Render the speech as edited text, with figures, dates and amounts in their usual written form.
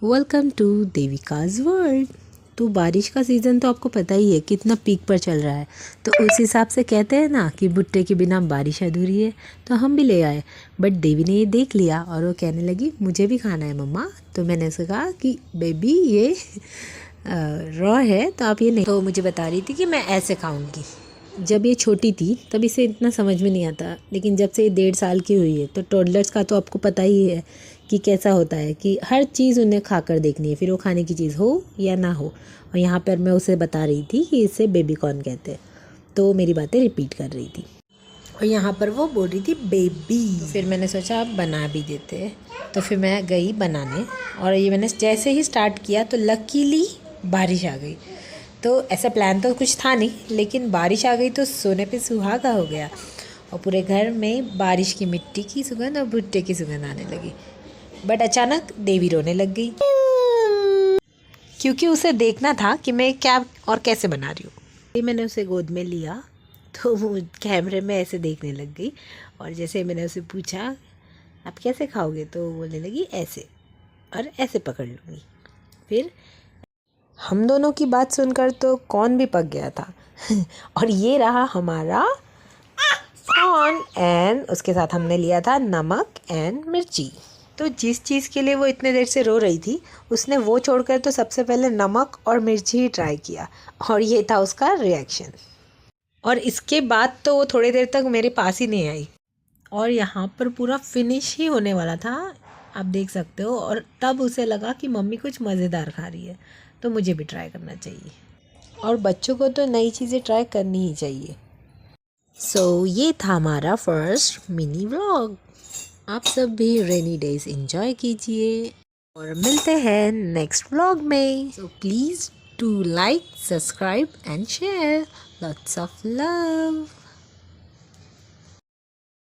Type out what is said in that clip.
Welcome to देविकाज़ world. तो बारिश का सीज़न तो आपको पता ही है कितना पीक पर चल रहा है, तो उस हिसाब से कहते हैं ना कि भुट्टे के बिना बारिश अधूरी है। तो हम भी ले आए, बट देवी ने ये देख लिया और वो कहने लगी मुझे भी खाना है मम्मा। तो मैंने उसे कहा कि बेबी ये रॉ है तो आप ये नहीं। तो मुझे बता रही थी कि मैं ऐसे खाऊंगी। जब ये छोटी थी तब इसे इतना समझ में नहीं आता, लेकिन जब से ये 1.5 साल की हुई है तो टोडलर्स का तो आपको पता ही है कि कैसा होता है कि हर चीज़ उन्हें खाकर देखनी है, फिर वो खाने की चीज़ हो या ना हो। और यहाँ पर मैं उसे बता रही थी कि इसे बेबी कॉर्न कहते हैं, तो मेरी बातें रिपीट कर रही थी और यहाँ पर वो बोल रही थी बेबी। फिर मैंने सोचा अब बना भी देते, तो फिर मैं गई बनाने और ये मैंने जैसे ही स्टार्ट किया तो लकीली बारिश आ गई। तो ऐसा प्लान तो कुछ था नहीं, लेकिन बारिश आ गई तो सोने पे सुहागा हो गया और पूरे घर में बारिश की मिट्टी की सुगंध और भुट्टे की सुगंध आने लगी। बट अचानक देवी रोने लग गई क्योंकि उसे देखना था कि मैं क्या और कैसे बना रही हूँ। मैंने उसे गोद में लिया तो वो कैमरे में ऐसे देखने लग गई और जैसे मैंने उसे पूछा आप कैसे खाओगे, तो बोलने लगी ऐसे और ऐसे पकड़ लूँगी। फिर हम दोनों की बात सुनकर तो कौन भी पक गया था और ये रहा हमारा कॉर्न एंड उसके साथ हमने लिया था नमक एंड मिर्ची। तो जिस चीज़ के लिए वो इतने देर से रो रही थी उसने वो छोड़कर तो सबसे पहले नमक और मिर्ची ही ट्राई किया और ये था उसका रिएक्शन। और इसके बाद तो वो थोड़ी देर तक मेरे पास ही नहीं आई और यहाँ पर पूरा फिनिश ही होने वाला था, आप देख सकते हो। और तब उसे लगा कि मम्मी कुछ मज़ेदार खा रही है, तो मुझे भी ट्राई करना चाहिए और बच्चों को तो नई चीज़ें ट्राई करनी ही चाहिए। सो ये था हमारा फर्स्ट मिनी व्लॉग। आप सब भी रेनी डेज एंजॉय कीजिए और मिलते हैं नेक्स्ट व्लॉग में। So please do like, subscribe and share. Lots of love.